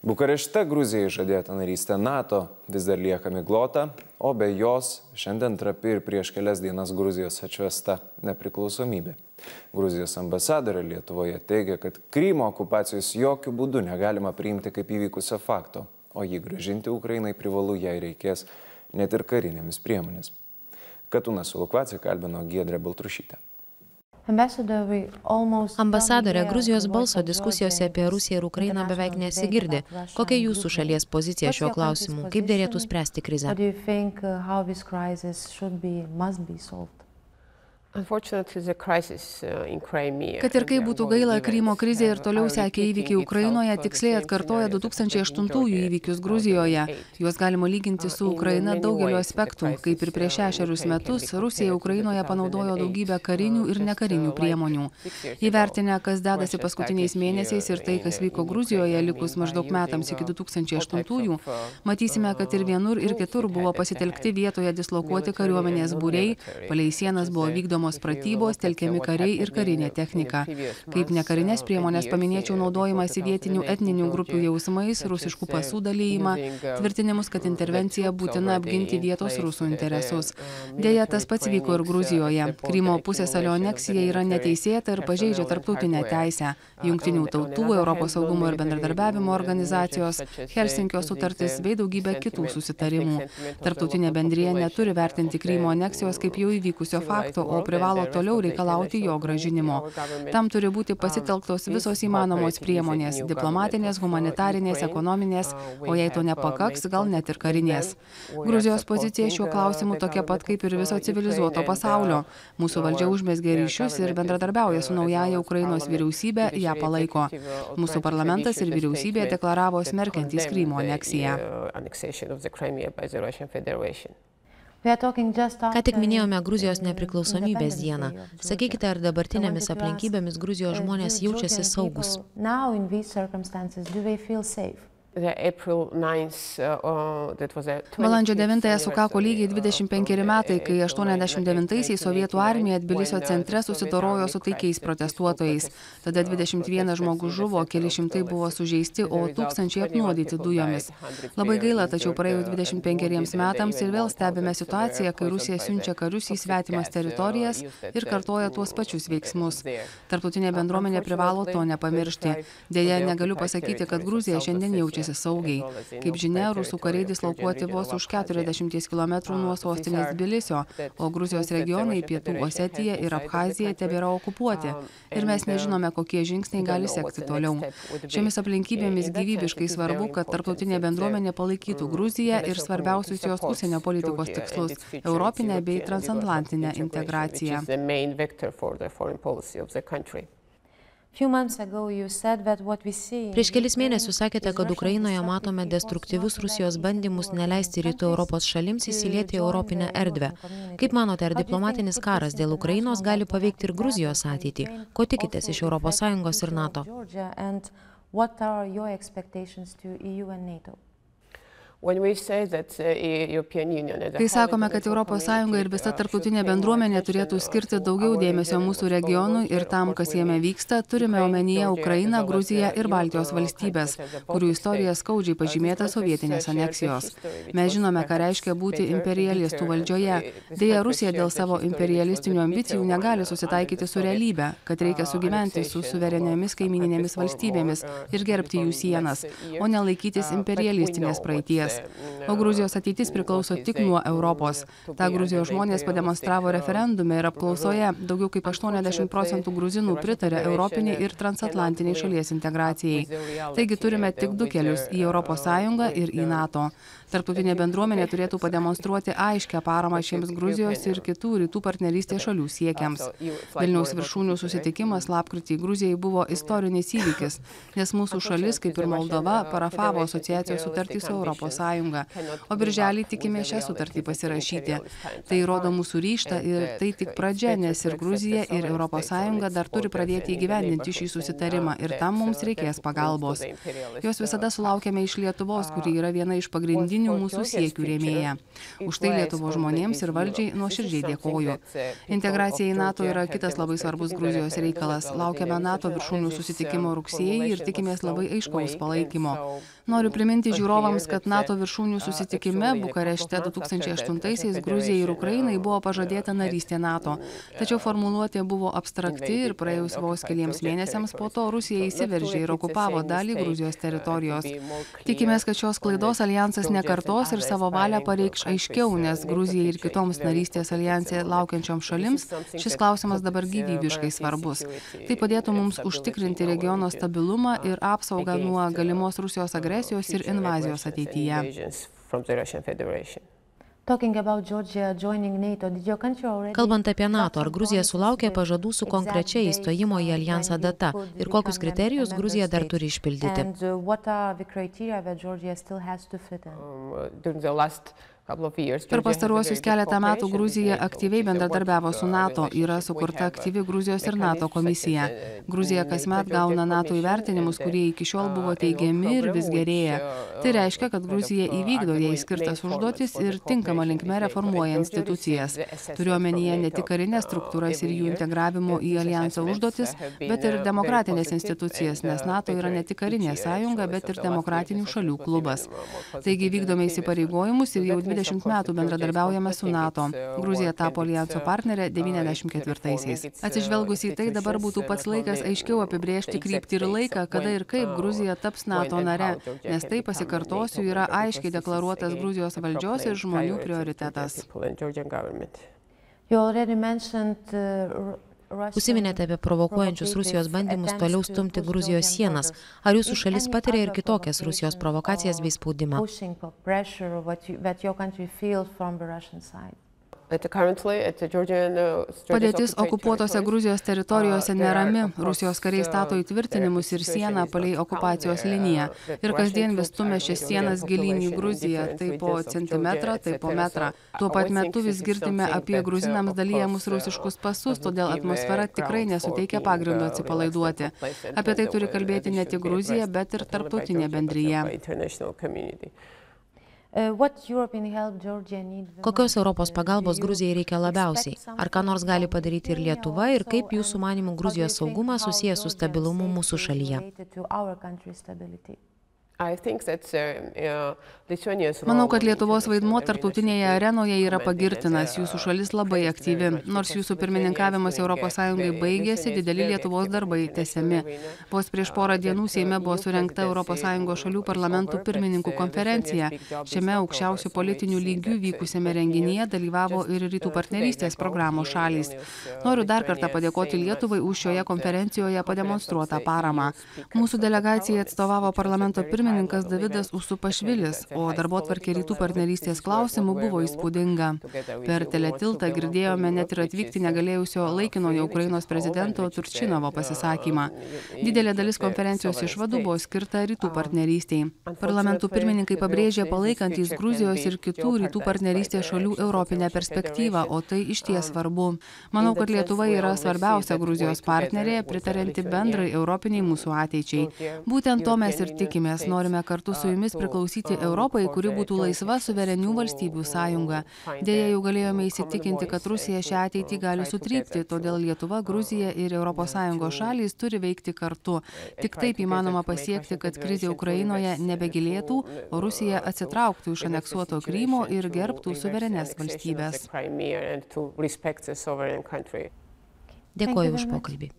Bukarešte Gruzijai žadėta narystė NATO vis dar lieka miglota, o be jos šiandien trapi ir prieš kelias dienas Gruzijos atšvęsta nepriklausomybė. Gruzijos ambasadorė Lietuvoje teigia, kad Krymo okupacijos jokių būdų negalima priimti kaip įvykusio fakto, o jį grąžinti Ukrainai privalu, jei reikės, net ir karinėmis priemonės. Katūnas Sulukvaci kalbino Giedrę Baltrušytę. Ambasadorė, Gruzijos balso diskusijose apie Rusiją ir Ukrainą beveik nesigirdi. Kokia jūsų šalies pozicija šiuo klausimu? Kaip dėrėtų spręsti krizę? Kad ir kaip būtų gaila, Krymo krizė ir toliau sekė įvykiai Ukrainoje, tiksliai atkartoja 2008 įvykius Gruzijoje. Juos galima lyginti su Ukraina daugeliu aspektų. Kaip ir prieš 6 metus, Rusija Ukrainoje panaudojo daugybę karinių ir nekarinių priemonių. Įvertinę, kas dedasi paskutiniais mėnesiais ir tai, kas vyko Gruzijoje likus maždaug metams iki 2008, matysime, kad ir vienur ir kitur buvo pasitelkti vietoje dislokuoti kariuomenės būriai, palei sienas buvo vykdomos pratybos, telkiami kariai ir karinė technika. Kaip nekarinės priemonės paminėčiau naudojimąsi vietinių etninių grupių jausmais, rusiškų pasų dalyjimą, tvirtinimus, kad intervencija būtina apginti vietos rusų interesus. Deja, tas pats vyko ir Gruzijoje. Krymo pusiasalio aneksija yra neteisėta ir pažeidžia tarptautinę teisę. Jungtinių tautų, Europos saugumo ir bendradarbiavimo organizacijos, Helsinkio sutartis bei daugybė kitų susitarimų. Tarptautinė bendrija neturi vertinti Krymo aneksijos kaip jau įvykusio fakto, o privalo toliau reikalauti jo grąžinimo. Tam turi būti pasitelktos visos įmanomos priemonės – diplomatinės, humanitarinės, ekonominės, o jei to nepakaks, gal net ir karinės. Gruzijos pozicija šiuo klausimu tokia pat kaip ir viso civilizuoto pasaulio. Mūsų valdžia užmezgė ryšius ir bendradarbiauja su naująja Ukrainos vyriausybė, ją palaiko. Mūsų parlamentas ir vyriausybė deklaravo smerkiantys Krymo aneksiją. Ką tik minėjome Gruzijos nepriklausomybės dieną. Sakykite, ar dabartinėmis aplinkybėmis Gruzijos žmonės jaučiasi saugus? Balandžio 9-ąją sukako lygiai 25 metai, kai 89-aisiais Sovietų armija Tbilisio centre susidorojo su taikiais protestuotojais. Tada 21 žmogus žuvo, keli šimtai buvo sužeisti, o tūkstančiai apnuodyti dujomis. Labai gaila, tačiau praėjus 25 metams ir vėl stebime situaciją, kai Rusija siunčia karius į svetimas teritorijas ir kartoja tuos pačius veiksmus. Tarptautinė bendruomenė privalo to nepamiršti. Deja, negaliu pasakyti, kad Gruzija šiandien jaučiasi saugiai. Kaip žinia, rusų kariai dislokuoti vos už 40 km nuo sostinės Tbilisio, o Gruzijos regionai Pietų Osetija ir Abchazija tebėra okupuoti. Ir mes nežinome, kokie žingsniai gali sekti toliau. Šiomis aplinkybėmis gyvybiškai svarbu, kad tarptautinė bendruomenė palaikytų Gruziją ir svarbiausius jos užsienio politikos tikslus – europinę bei transatlantinę integraciją. Prieš kelis mėnesius sakėte, kad Ukrainoje matome destruktyvius Rusijos bandymus neleisti rytų Europos šalims įsilieti į europinę erdvę. Kaip manote, ar diplomatinis karas dėl Ukrainos gali paveikti ir Gruzijos ateitį? Ko tikitės iš ES ir NATO? Kai sakome, kad ES ir visa tarptautinė bendruomenė turėtų skirti daugiau dėmesio mūsų regionui ir tam, kas jame vyksta, turime omenyje Ukrainą, Gruziją ir Baltijos valstybės, kurių istorija skaudžiai pažymėta sovietinės aneksijos. Mes žinome, ką reiškia būti imperialistų valdžioje. Deja, Rusija dėl savo imperialistinių ambicijų negali susitaikyti su realybe, kad reikia sugyventi su suvereniomis kaimininėmis valstybėmis ir gerbti jų sienas, o ne laikytis imperialistinės praeities. O Gruzijos ateitis priklauso tik nuo Europos. Ta Gruzijos žmonės pademonstravo referendume ir apklausoje. Daugiau kaip 80% gruzinų pritarė europiniai ir transatlantiniai šalies integracijai. Taigi turime tik du kelius – į ES ir į NATO. Tarptautinė bendruomenė turėtų pademonstruoti aiškią paramą šiems Gruzijos ir kitų rytų partnerystės šalių siekiams. Vilniaus viršūnių susitikimas lapkritį Gruzijai buvo istorinis įvykis, nes mūsų šalis, kaip ir Moldova, parafavo asociacijos sutartį su ES, o birželį tikime šią sutartį pasirašyti. Tai rodo mūsų ryžtą ir tai tik pradžia, nes ir Gruzija, ir ES dar turi pradėti įgyvendinti šį susitarimą ir tam mums reikės pagalbos. Jos visada sulaukėme iš Lietuvos, kuri yra viena iš pagrindinių mūsų siekių rėmėja. Už tai Lietuvos žmonėms ir valdžiai nuoširdžiai dėkoju. Integracija į NATO yra kitas labai svarbus Gruzijos reikalas. Laukiame NATO viršūnių susitikimo rugsėjį ir tikimės labai aiškaus palaikymo. Noriu priminti žiūrovams, kad NATO viršūnių susitikime Bukarešte 2008-aisiais Gruzijai ir Ukrainai buvo pažadėta narystė NATO. Tačiau formuluotė buvo abstrakti ir praėjus vos keliems mėnesiams po to Rusija įsiveržė ir okupavo dalį Gruzijos teritorijos. Tikimės, kad šios klaidos aljansas nekartos ir savo valią pareikš aiškiau, nes Gruzijai ir kitoms narystės aljanse laukiančioms šalims šis klausimas dabar gyvybiškai svarbus. Tai padėtų mums užtikrinti regiono stabilumą ir apsaugą nuo galimos Rusijos agresijos ir invazijos ateityje. Kalbant apie NATO, ar Gruzija sulaukė pažadų su konkrečia įstojimo į aljansą data ir kokius kriterijus Gruzija dar turi išpildyti? Per pastaruosius keletą metų Gruzija aktyviai bendradarbiavo su NATO, yra sukurta aktyvi Gruzijos ir NATO komisija. Gruzija kasmet gauna NATO įvertinimus, kurie iki šiol buvo teigiami ir vis gerėja. Tai reiškia, kad Gruzija įvykdo jai skirtas užduotis ir tinkama linkme reformuoja institucijas. Turiuomenyje ne tik karinės struktūras ir jų integravimo į aljanso užduotis, bet ir demokratinės institucijas, nes NATO yra ne tik karinė sąjunga, bet ir demokratinių šalių klubas. Taigi vykdome įsipareigojimus ir jau 20 metų bendradarbiaujame su NATO. Gruzija tapo aljanso partnerė 94-aisiais. Atsižvelgus į tai, dabar būtų pats laikas aiškiau apibrėžti kryptį ir laiką, kada ir kaip Gruzija taps NATO nare, nes tai, pasikartosiu, yra aiškiai deklaruotas Gruzijos valdžios ir žmonių prioritetas. Užsiminėte apie provokuojančius Rusijos bandymus toliau stumti Gruzijos sienas. Ar jūsų šalis patiria ir kitokias Rusijos provokacijas bei spaudimą? Padėtis okupuotose Gruzijos teritorijose nerami. Rusijos kariai stato įtvirtinimus ir sieną palei okupacijos liniją. Ir kasdien vis stumia šias sienas gilyn į Gruziją, tai po centimetrą, tai po metrą. Tuo pat metu vis girdime apie gruzinams dalyjamus rusiškus pasus, todėl atmosfera tikrai nesuteikia pagrindo atsipalaiduoti. Apie tai turi kalbėti ne tik Gruzija, bet ir tarptautinė bendrija. Kokios Europos pagalbos Gruzijai reikia labiausiai? Ar ką nors gali padaryti ir Lietuva ir kaip jūsų manymų Gruzijos saugumas susijęs su stabilumu mūsų šalyje? Manau, kad Lietuvos vaidmuo tarptautinėje arenoje yra pagirtinas. Jūsų šalis labai aktyvi. Nors jūsų pirmininkavimas ES baigėsi, dideli Lietuvos darbai tęsiami. Vos prieš porą dienų Seime buvo surengta ES šalių parlamentų pirmininkų konferencija. Šiame aukščiausių politinių lygių vykusiame renginyje dalyvavo ir Rytų partnerystės programos šalys. Noriu dar kartą padėkoti Lietuvai už šioje konferencijoje pademonstruotą paramą. Mūsų delegacijai atstovavo parlamento pirmininkas Davidas Usupašvilis, o darbotvarkė Rytų partnerystės klausimų buvo įspūdinga. Per teletiltą girdėjome net ir atvykti negalėjusio laikinojo Ukrainos prezidento Turčinovo pasisakymą. Didelė dalis konferencijos išvadų buvo skirta Rytų partnerystiai. Parlamentų pirmininkai pabrėžė palaikantys Gruzijos ir kitų Rytų partnerystės šalių europinę perspektyvą, o tai išties svarbu. Manau, kad Lietuva yra svarbiausia Gruzijos partnerė, pritaranti bendrai europiniai mūsų ateičiai. Būtent to mes ir tikimės. Norime kartu su jumis priklausyti Europai, kuri būtų laisva suverenių valstybių sąjunga. Deja, jau galėjome įsitikinti, kad Rusija šią ateitį gali sutrypti, todėl Lietuva, Gruzija ir ES šalys turi veikti kartu. Tik taip įmanoma pasiekti, kad krizė Ukrainoje nebegilėtų, o Rusija atsitrauktų iš aneksuoto Krymo ir gerbtų suverenės valstybės. Dėkoju už pokalbį.